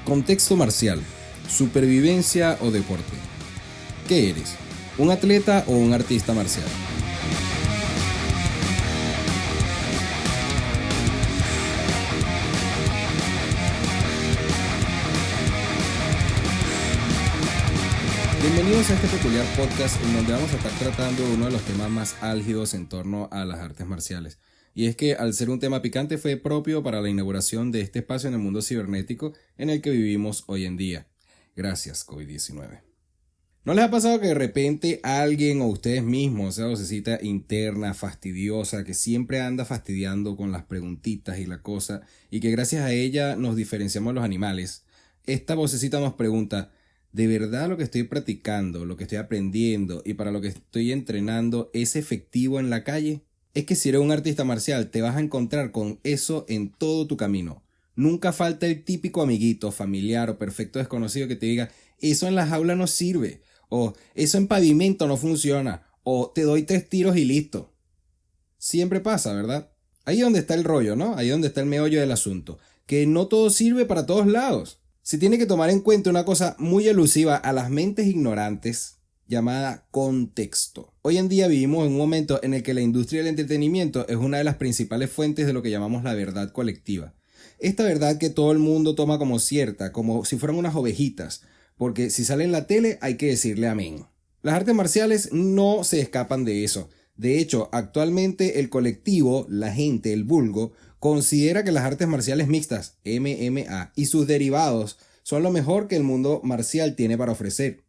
Contexto marcial, supervivencia o deporte. ¿Qué eres? ¿Un atleta o un artista marcial? Bienvenidos a este peculiar podcast en donde vamos a estar tratando uno de los temas más álgidos en torno a las artes marciales. Y es que al ser un tema picante fue propio para la inauguración de este espacio en el mundo cibernético en el que vivimos hoy en día. Gracias, COVID-19. ¿No les ha pasado que de repente alguien o ustedes mismos, esa vocecita interna, fastidiosa, que siempre anda fastidiando con las preguntitas y la cosa, y que gracias a ella nos diferenciamos de los animales? Esta vocecita nos pregunta: ¿de verdad lo que estoy practicando, lo que estoy aprendiendo y para lo que estoy entrenando es efectivo en la calle? Es que si eres un artista marcial te vas a encontrar con eso en todo tu camino. Nunca falta el típico amiguito, familiar o perfecto desconocido que te diga: eso en la jaula no sirve, o eso en pavimento no funciona, o te doy 3 tiros y listo. Siempre pasa, ¿verdad? Ahí es donde está el rollo, ¿no? Ahí es donde está el meollo del asunto, que no todo sirve para todos lados. Se tiene que tomar en cuenta una cosa muy elusiva a las mentes ignorantes, llamada contexto. Hoy en día vivimos en un momento en el que la industria del entretenimiento es una de las principales fuentes de lo que llamamos la verdad colectiva. Esta verdad que todo el mundo toma como cierta, como si fueran unas ovejitas, porque si sale en la tele hay que decirle amén. Las artes marciales no se escapan de eso. De hecho, actualmente el colectivo, la gente, el vulgo, considera que las artes marciales mixtas, MMA, y sus derivados son lo mejor que el mundo marcial tiene para ofrecer.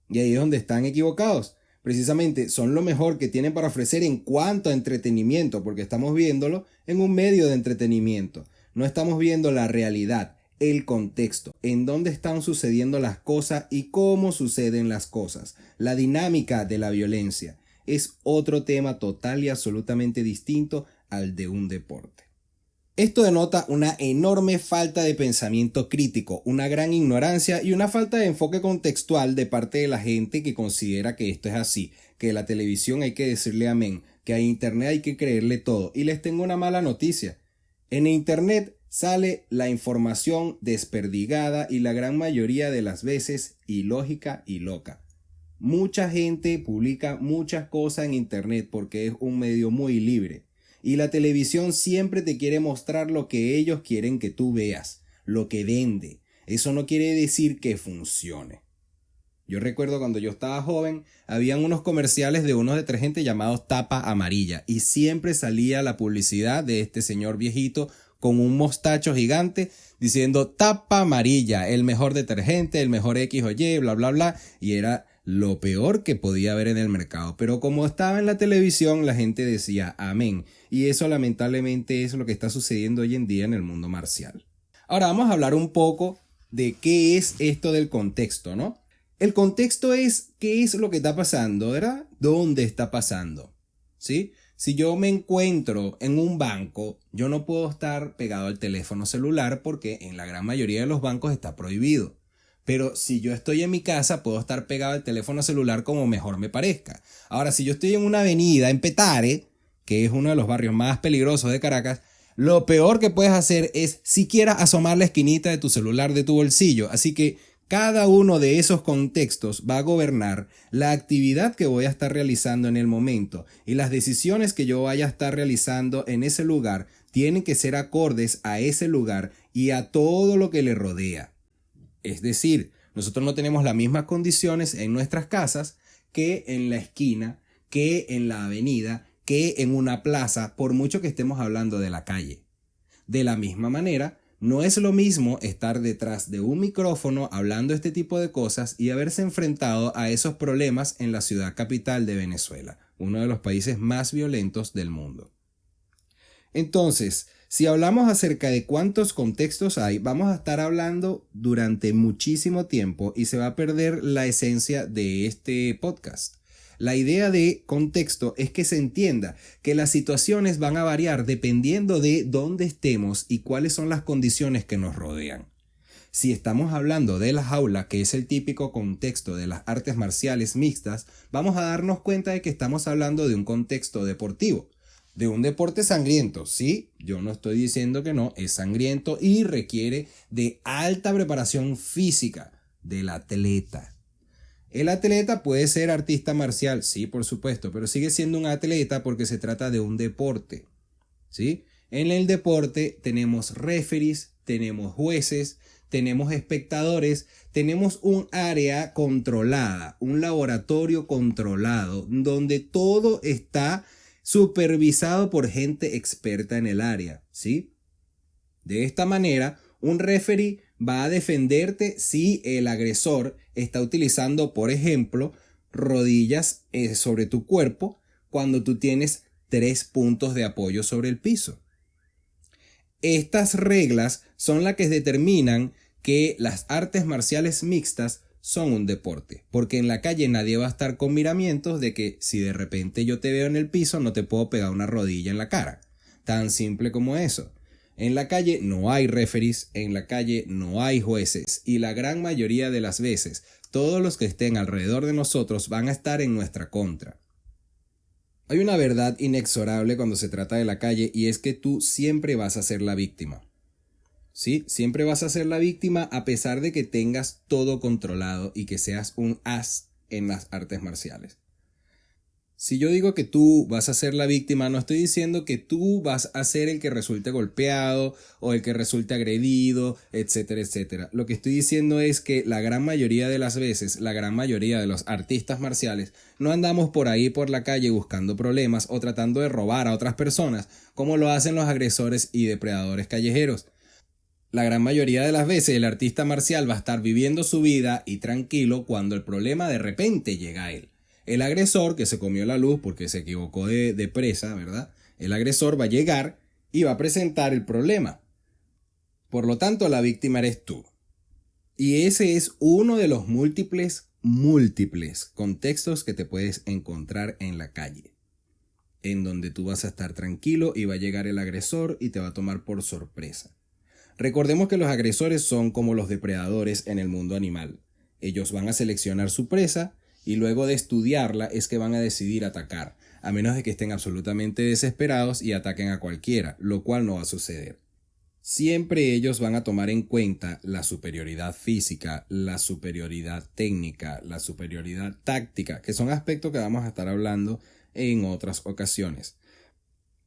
Y ahí es donde están equivocados. Precisamente son lo mejor que tienen para ofrecer en cuanto a entretenimiento, porque estamos viéndolo en un medio de entretenimiento. No estamos viendo la realidad, el contexto, en dónde están sucediendo las cosas y cómo suceden las cosas. La dinámica de la violencia es otro tema total y absolutamente distinto al de un deporte. Esto denota una enorme falta de pensamiento crítico, una gran ignorancia y una falta de enfoque contextual de parte de la gente que considera que esto es así, que a la televisión hay que decirle amén, que a internet hay que creerle todo. Y les tengo una mala noticia. En internet sale la información desperdigada y la gran mayoría de las veces ilógica y loca. Mucha gente publica muchas cosas en internet porque es un medio muy libre. Y la televisión siempre te quiere mostrar lo que ellos quieren que tú veas, lo que vende. Eso no quiere decir que funcione. Yo recuerdo cuando yo estaba joven, habían unos comerciales de unos detergentes llamados Tapa Amarilla y siempre salía la publicidad de este señor viejito con un mostacho gigante diciendo Tapa Amarilla, el mejor detergente, el mejor X o Y, bla bla bla, y era lo peor que podía haber en el mercado. Pero como estaba en la televisión, la gente decía amén. Y eso lamentablemente es lo que está sucediendo hoy en día en el mundo marcial. Ahora vamos a hablar un poco de qué es esto del contexto, ¿no? El contexto es qué es lo que está pasando, ¿verdad? ¿Dónde está pasando? ¿Sí? Si yo me encuentro en un banco, yo no puedo estar pegado al teléfono celular porque en la gran mayoría de los bancos está prohibido. Pero si yo estoy en mi casa, puedo estar pegado al teléfono celular como mejor me parezca. Ahora, si yo estoy en una avenida, en Petare, que es uno de los barrios más peligrosos de Caracas, lo peor que puedes hacer es siquiera asomar la esquinita de tu celular de tu bolsillo. Así que cada uno de esos contextos va a gobernar la actividad que voy a estar realizando en el momento. Y las decisiones que yo vaya a estar realizando en ese lugar tienen que ser acordes a ese lugar y a todo lo que le rodea. Es decir, nosotros no tenemos las mismas condiciones en nuestras casas que en la esquina, que en la avenida, que en una plaza, por mucho que estemos hablando de la calle. De la misma manera, no es lo mismo estar detrás de un micrófono hablando este tipo de cosas y haberse enfrentado a esos problemas en la ciudad capital de Venezuela, uno de los países más violentos del mundo. Entonces, si hablamos acerca de cuántos contextos hay, vamos a estar hablando durante muchísimo tiempo y se va a perder la esencia de este podcast. La idea de contexto es que se entienda que las situaciones van a variar dependiendo de dónde estemos y cuáles son las condiciones que nos rodean. Si estamos hablando de la jaula, que es el típico contexto de las artes marciales mixtas, vamos a darnos cuenta de que estamos hablando de un contexto deportivo. de un deporte sangriento. Sí, yo no estoy diciendo que no, es sangriento y requiere de alta preparación física del atleta. El atleta puede ser artista marcial, sí, por supuesto, pero sigue siendo un atleta porque se trata de un deporte, ¿sí? En el deporte tenemos referees, tenemos jueces, tenemos espectadores, tenemos un área controlada, un laboratorio controlado, donde todo está supervisado por gente experta en el área, ¿sí? De esta manera, un referee va a defenderte si el agresor está utilizando, por ejemplo, rodillas sobre tu cuerpo cuando tú tienes 3 puntos de apoyo sobre el piso. Estas reglas son las que determinan que las artes marciales mixtas son un deporte, porque en la calle nadie va a estar con miramientos de que si de repente yo te veo en el piso no te puedo pegar una rodilla en la cara. Tan simple como eso. En la calle no hay referees, en la calle no hay jueces y la gran mayoría de las veces todos los que estén alrededor de nosotros van a estar en nuestra contra. Hay una verdad inexorable cuando se trata de la calle y es que tú siempre vas a ser la víctima. Sí, siempre vas a ser la víctima a pesar de que tengas todo controlado y que seas un as en las artes marciales. Si yo digo que tú vas a ser la víctima, no estoy diciendo que tú vas a ser el que resulte golpeado o el que resulte agredido, etcétera, etcétera. Lo que estoy diciendo es que la gran mayoría de las veces, la gran mayoría de los artistas marciales, no andamos por ahí por la calle buscando problemas o tratando de robar a otras personas, como lo hacen los agresores y depredadores callejeros. La gran mayoría de las veces el artista marcial va a estar viviendo su vida y tranquilo cuando el problema de repente llega a él. El agresor que se comió la luz porque se equivocó de presa, ¿verdad? El agresor va a llegar y va a presentar el problema. Por lo tanto, la víctima eres tú. Y ese es uno de los múltiples contextos que te puedes encontrar en la calle, en donde tú vas a estar tranquilo y va a llegar el agresor y te va a tomar por sorpresa. Recordemos que los agresores son como los depredadores en el mundo animal. Ellos van a seleccionar su presa y luego de estudiarla es que van a decidir atacar, a menos de que estén absolutamente desesperados y ataquen a cualquiera, lo cual no va a suceder. Siempre ellos van a tomar en cuenta la superioridad física, la superioridad técnica, la superioridad táctica, que son aspectos que vamos a estar hablando en otras ocasiones.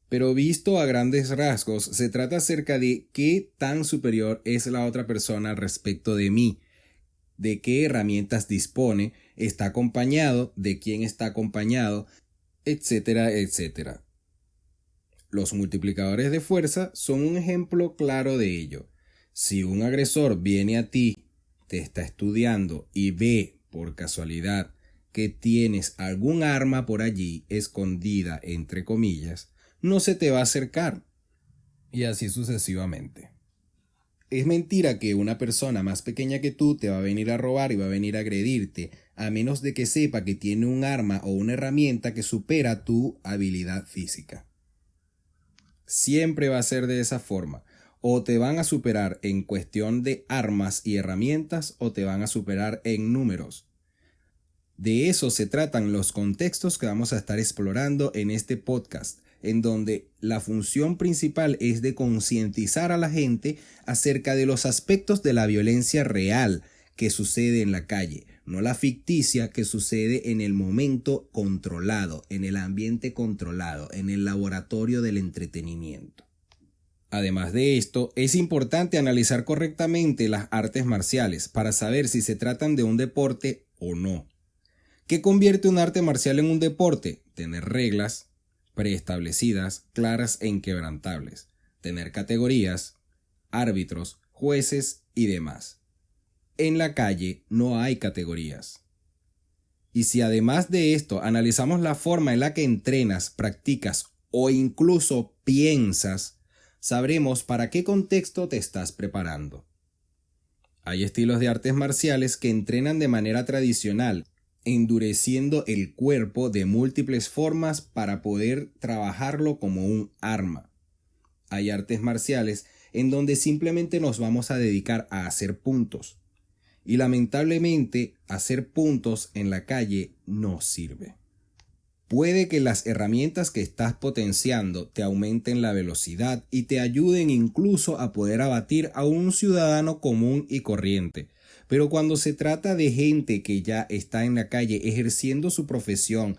Pero visto a grandes rasgos, se trata acerca de qué tan superior es la otra persona respecto de mí, de qué herramientas dispone, está acompañado, de quién está acompañado, etcétera, etcétera. Los multiplicadores de fuerza son un ejemplo claro de ello. Si un agresor viene a ti, te está estudiando y ve, por casualidad, que tienes algún arma por allí escondida, entre comillas, no se te va a acercar. Y así sucesivamente. Es mentira que una persona más pequeña que tú te va a venir a robar y va a venir a agredirte, a menos de que sepa que tiene un arma o una herramienta que supera tu habilidad física. Siempre va a ser de esa forma. O te van a superar en cuestión de armas y herramientas o te van a superar en números. De eso se tratan los contextos que vamos a estar explorando en este podcast, en donde la función principal es de concientizar a la gente acerca de los aspectos de la violencia real que sucede en la calle, no la ficticia que sucede en el momento controlado, en el ambiente controlado, en el laboratorio del entretenimiento. Además de esto, es importante analizar correctamente las artes marciales para saber si se tratan de un deporte o no. ¿Qué convierte un arte marcial en un deporte? Tener reglas preestablecidas, claras e inquebrantables, tener categorías, árbitros, jueces y demás. En la calle no hay categorías. Y si además de esto analizamos la forma en la que entrenas, practicas o incluso piensas, sabremos para qué contexto te estás preparando. Hay estilos de artes marciales que entrenan de manera tradicional, endureciendo el cuerpo de múltiples formas para poder trabajarlo como un arma. Hay artes marciales en donde simplemente nos vamos a dedicar a hacer puntos. Y lamentablemente, hacer puntos en la calle no sirve. Puede que las herramientas que estás potenciando te aumenten la velocidad y te ayuden incluso a poder abatir a un ciudadano común y corriente. Pero cuando se trata de gente que ya está en la calle ejerciendo su profesión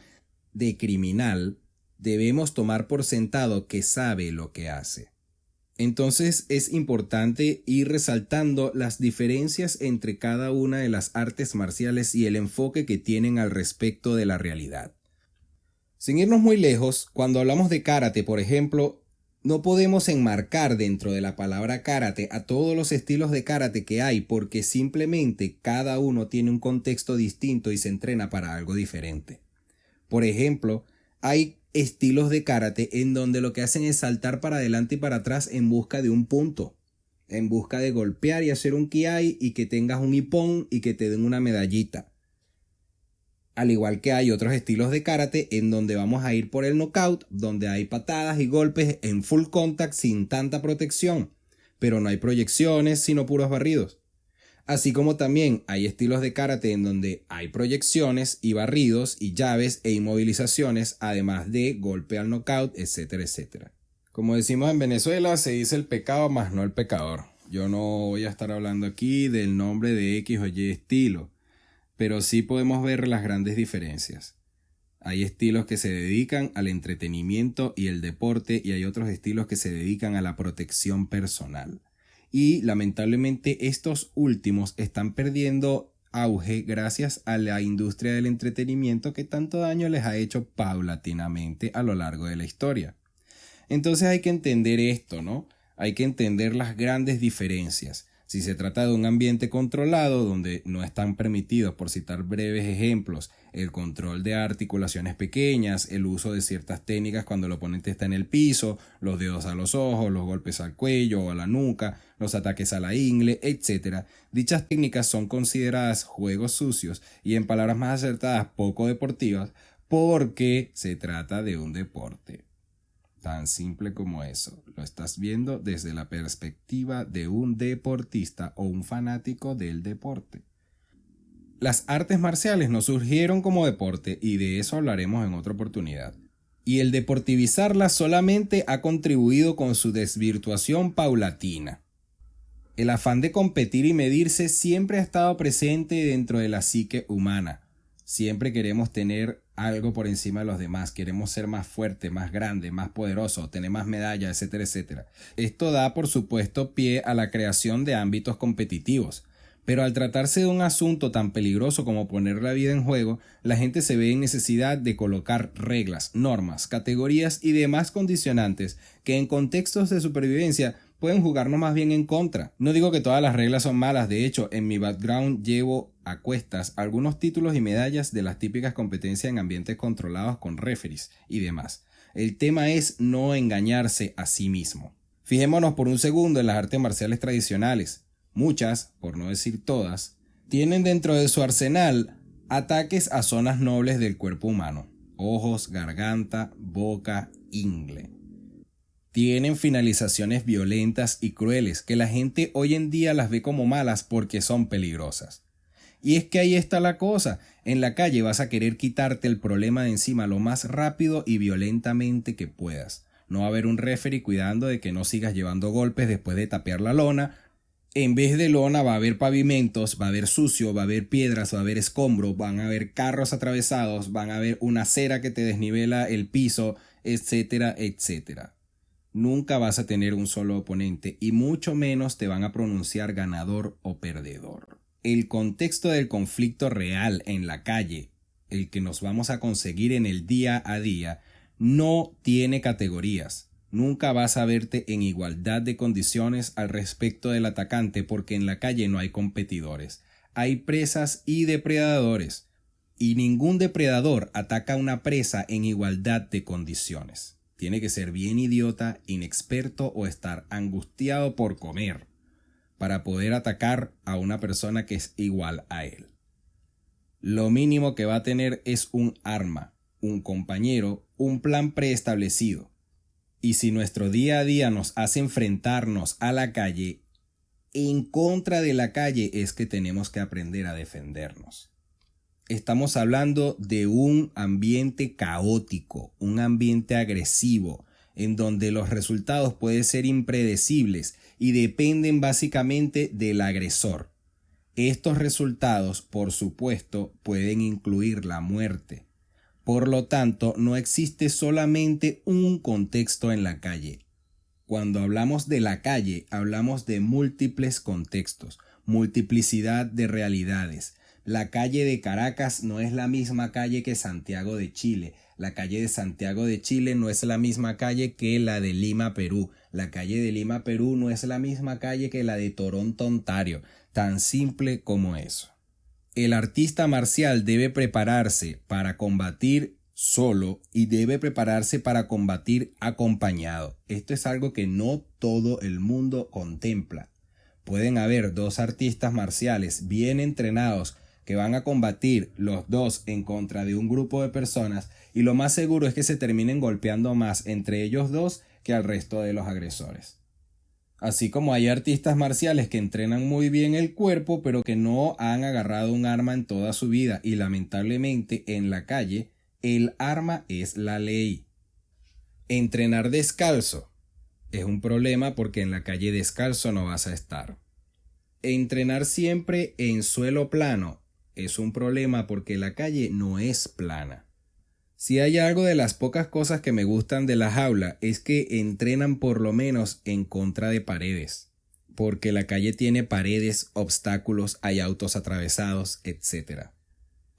de criminal, debemos tomar por sentado que sabe lo que hace. Entonces es importante ir resaltando las diferencias entre cada una de las artes marciales y el enfoque que tienen al respecto de la realidad. Sin irnos muy lejos, cuando hablamos de karate, por ejemplo, no podemos enmarcar dentro de la palabra karate a todos los estilos de karate que hay porque simplemente cada uno tiene un contexto distinto y se entrena para algo diferente. Por ejemplo, hay estilos de karate en donde lo que hacen es saltar para adelante y para atrás en busca de un punto, en busca de golpear y hacer un kiai y que tengas un ippon y que te den una medallita. Al igual que hay otros estilos de karate en donde vamos a ir por el knockout, donde hay patadas y golpes en full contact sin tanta protección, pero no hay proyecciones sino puros barridos. Así como también hay estilos de karate en donde hay proyecciones y barridos y llaves e inmovilizaciones, además de golpe al knockout, etcétera, etcétera. Como decimos en Venezuela, se dice el pecado más no el pecador. Yo no voy a estar hablando aquí del nombre de X o Y estilo, pero sí podemos ver las grandes diferencias. Hay estilos que se dedican al entretenimiento y el deporte y hay otros estilos que se dedican a la protección personal. Y lamentablemente estos últimos están perdiendo auge gracias a la industria del entretenimiento que tanto daño les ha hecho paulatinamente a lo largo de la historia. Entonces hay que entender esto, ¿no? Hay que entender las grandes diferencias. Si se trata de un ambiente controlado donde no están permitidos, por citar breves ejemplos, el control de articulaciones pequeñas, el uso de ciertas técnicas cuando el oponente está en el piso, los dedos a los ojos, los golpes al cuello o a la nuca, los ataques a la ingle, etc. Dichas técnicas son consideradas juegos sucios y, en palabras más acertadas, poco deportivas porque se trata de un deporte. Tan simple como eso. Lo estás viendo desde la perspectiva de un deportista o un fanático del deporte. Las artes marciales no surgieron como deporte y de eso hablaremos en otra oportunidad. Y el deportivizarlas solamente ha contribuido con su desvirtuación paulatina. El afán de competir y medirse siempre ha estado presente dentro de la psique humana. Siempre queremos tener algo por encima de los demás, queremos ser más fuerte, más grande, más poderoso, tener más medallas, etcétera, etcétera. Esto da, por supuesto, pie a la creación de ámbitos competitivos. Pero al tratarse de un asunto tan peligroso como poner la vida en juego, la gente se ve en necesidad de colocar reglas, normas, categorías y demás condicionantes que en contextos de supervivencia pueden jugarnos más bien en contra. No digo que todas las reglas son malas, de hecho, en mi background llevo a cuestas algunos títulos y medallas de las típicas competencias en ambientes controlados con referees y demás. El tema es no engañarse a sí mismo. Fijémonos por un segundo en las artes marciales tradicionales. Muchas, por no decir todas, tienen dentro de su arsenal ataques a zonas nobles del cuerpo humano: ojos, garganta, boca, ingle. Tienen finalizaciones violentas y crueles que la gente hoy en día las ve como malas porque son peligrosas. Y es que ahí está la cosa. En la calle vas a querer quitarte el problema de encima lo más rápido y violentamente que puedas. No va a haber un referee cuidando de que no sigas llevando golpes después de tapear la lona. En vez de lona va a haber pavimentos, va a haber sucio, va a haber piedras, va a haber escombros, van a haber carros atravesados, van a haber una acera que te desnivela el piso, etcétera, etcétera. Nunca vas a tener un solo oponente y mucho menos te van a pronunciar ganador o perdedor. El contexto del conflicto real en la calle, el que nos vamos a conseguir en el día a día, no tiene categorías. Nunca vas a verte en igualdad de condiciones al respecto del atacante porque en la calle no hay competidores. Hay presas y depredadores. Y ningún depredador ataca a una presa en igualdad de condiciones. Tiene que ser bien idiota, inexperto o estar angustiado por comer para poder atacar a una persona que es igual a él. Lo mínimo que va a tener es un arma, un compañero, un plan preestablecido. Y si nuestro día a día nos hace enfrentarnos a la calle, en contra de la calle es que tenemos que aprender a defendernos. Estamos hablando de un ambiente caótico, un ambiente agresivo, en donde los resultados pueden ser impredecibles y dependen básicamente del agresor. Estos resultados, por supuesto, pueden incluir la muerte. Por lo tanto, no existe solamente un contexto en la calle. Cuando hablamos de la calle, hablamos de múltiples contextos, multiplicidad de realidades. La calle de Caracas no es la misma calle que Santiago de Chile. La calle de Santiago de Chile no es la misma calle que la de Lima, Perú. La calle de Lima, Perú no es la misma calle que la de Toronto, Ontario. Tan simple como eso. El artista marcial debe prepararse para combatir solo y debe prepararse para combatir acompañado. Esto es algo que no todo el mundo contempla. Pueden haber dos artistas marciales bien entrenados que van a combatir los dos en contra de un grupo de personas y lo más seguro es que se terminen golpeando más entre ellos dos que al resto de los agresores. Así como hay artistas marciales que entrenan muy bien el cuerpo pero que no han agarrado un arma en toda su vida y lamentablemente en la calle el arma es la ley. Entrenar descalzo es un problema porque en la calle descalzo no vas a estar. Entrenar siempre en suelo plano es un problema porque la calle no es plana. Si hay algo de las pocas cosas que me gustan de la jaula es que entrenan por lo menos en contra de paredes, porque la calle tiene paredes, obstáculos, hay autos atravesados, etc.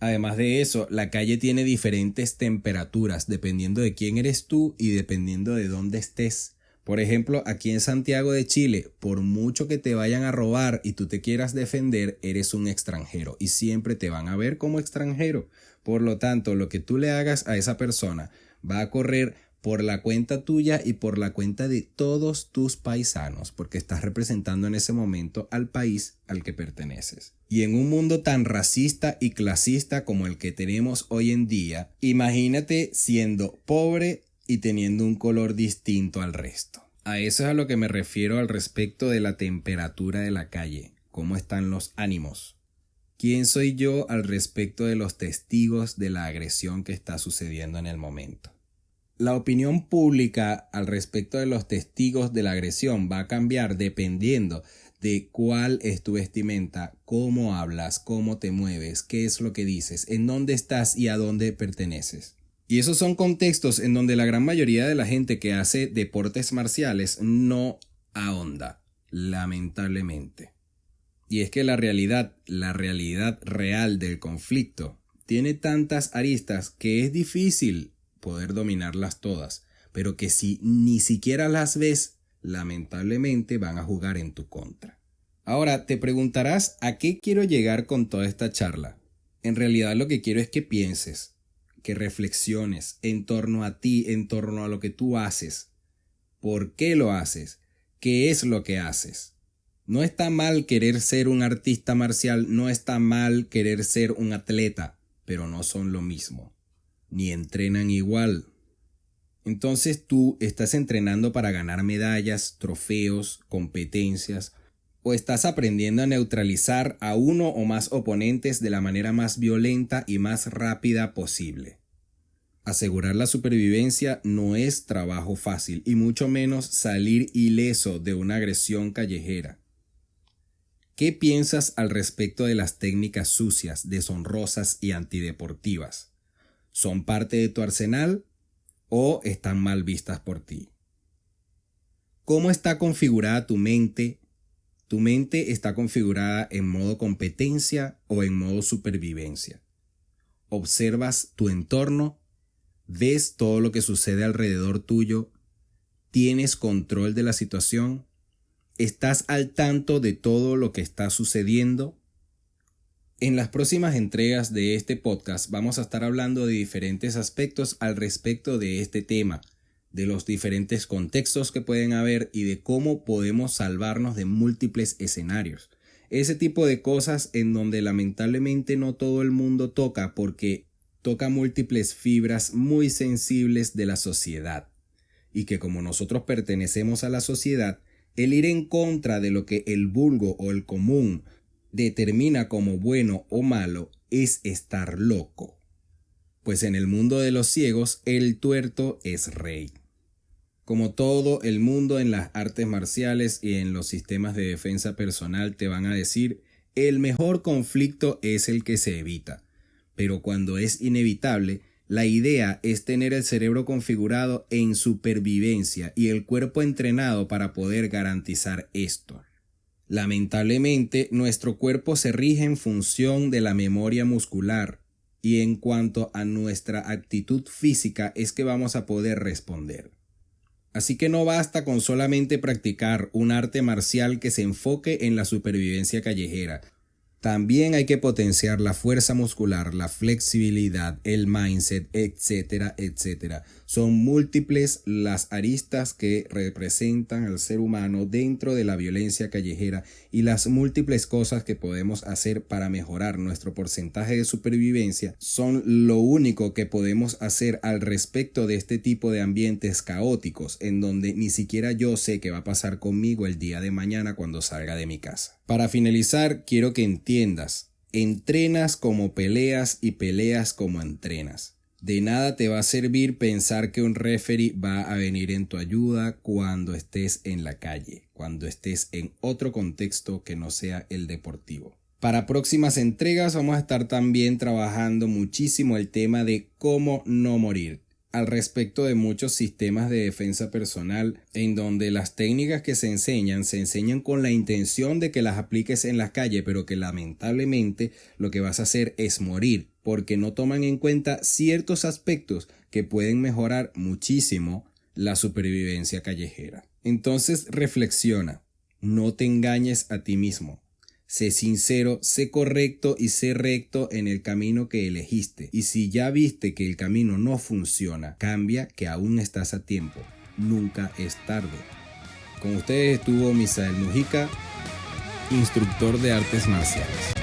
Además de eso, la calle tiene diferentes temperaturas dependiendo de quién eres tú y dependiendo de dónde estés. Por ejemplo, aquí en Santiago de Chile, por mucho que te vayan a robar y tú te quieras defender, eres un extranjero y siempre te van a ver como extranjero. Por lo tanto, lo que tú le hagas a esa persona va a correr por la cuenta tuya y por la cuenta de todos tus paisanos, porque estás representando en ese momento al país al que perteneces. Y en un mundo tan racista y clasista como el que tenemos hoy en día, imagínate siendo pobre y teniendo un color distinto al resto. A eso es a lo que me refiero al respecto de la temperatura de la calle, cómo están los ánimos. ¿Quién soy yo al respecto de los testigos de la agresión que está sucediendo en el momento? La opinión pública al respecto de los testigos de la agresión va a cambiar dependiendo de cuál es tu vestimenta, cómo hablas, cómo te mueves, qué es lo que dices, en dónde estás y a dónde perteneces. Y esos son contextos en donde la gran mayoría de la gente que hace deportes marciales no ahonda, lamentablemente. Y es que la realidad real del conflicto tiene tantas aristas que es difícil poder dominarlas todas, pero que si ni siquiera las ves, lamentablemente van a jugar en tu contra. Ahora te preguntarás ¿a qué quiero llegar con toda esta charla? En realidad lo que quiero es que pienses, que reflexiones en torno a ti, en torno a lo que tú haces. ¿Por qué lo haces? ¿Qué es lo que haces? No está mal querer ser un artista marcial, no está mal querer ser un atleta, pero no son lo mismo, ni entrenan igual. Entonces tú estás entrenando para ganar medallas, trofeos, competencias, o estás aprendiendo a neutralizar a uno o más oponentes de la manera más violenta y más rápida posible. Asegurar la supervivencia no es trabajo fácil y mucho menos salir ileso de una agresión callejera. ¿Qué piensas al respecto de las técnicas sucias, deshonrosas y antideportivas? ¿Son parte de tu arsenal o están mal vistas por ti? ¿Cómo está configurada tu mente? ¿Tu mente está configurada en modo competencia o en modo supervivencia? ¿Observas tu entorno? ¿Ves todo lo que sucede alrededor tuyo? ¿Tienes control de la situación? ¿Estás al tanto de todo lo que está sucediendo? En las próximas entregas de este podcast vamos a estar hablando de diferentes aspectos al respecto de este tema, de los diferentes contextos que pueden haber y de cómo podemos salvarnos de múltiples escenarios. Ese tipo de cosas en donde lamentablemente no todo el mundo toca porque toca múltiples fibras muy sensibles de la sociedad. Y que como nosotros pertenecemos a la sociedad, el ir en contra de lo que el vulgo o el común determina como bueno o malo es estar loco. Pues en el mundo de los ciegos, el tuerto es rey. Como todo el mundo en las artes marciales y en los sistemas de defensa personal te van a decir, el mejor conflicto es el que se evita. Pero cuando es inevitable, la idea es tener el cerebro configurado en supervivencia y el cuerpo entrenado para poder garantizar esto. Lamentablemente, nuestro cuerpo se rige en función de la memoria muscular y en cuanto a nuestra actitud física es que vamos a poder responder. Así que no basta con solamente practicar un arte marcial que se enfoque en la supervivencia callejera. También hay que potenciar la fuerza muscular, la flexibilidad, el mindset, etcétera, etcétera. Son múltiples las aristas que representan al ser humano dentro de la violencia callejera y las múltiples cosas que podemos hacer para mejorar nuestro porcentaje de supervivencia son lo único que podemos hacer al respecto de este tipo de ambientes caóticos en donde ni siquiera yo sé qué va a pasar conmigo el día de mañana cuando salga de mi casa. Para finalizar, quiero que entiendas, entrenas como peleas y peleas como entrenas. De nada te va a servir pensar que un referee va a venir en tu ayuda cuando estés en la calle, cuando estés en otro contexto que no sea el deportivo. Para próximas entregas vamos a estar también trabajando muchísimo el tema de cómo no morir. Al respecto de muchos sistemas de defensa personal en donde las técnicas que se enseñan con la intención de que las apliques en la calle, pero que lamentablemente lo que vas a hacer es morir porque no toman en cuenta ciertos aspectos que pueden mejorar muchísimo la supervivencia callejera. Entonces reflexiona, no te engañes a ti mismo. Sé sincero, sé correcto y sé recto en el camino que elegiste. Y si ya viste que el camino no funciona, cambia, que aún estás a tiempo. Nunca es tarde. Con ustedes estuvo Misael Mujica, instructor de artes marciales.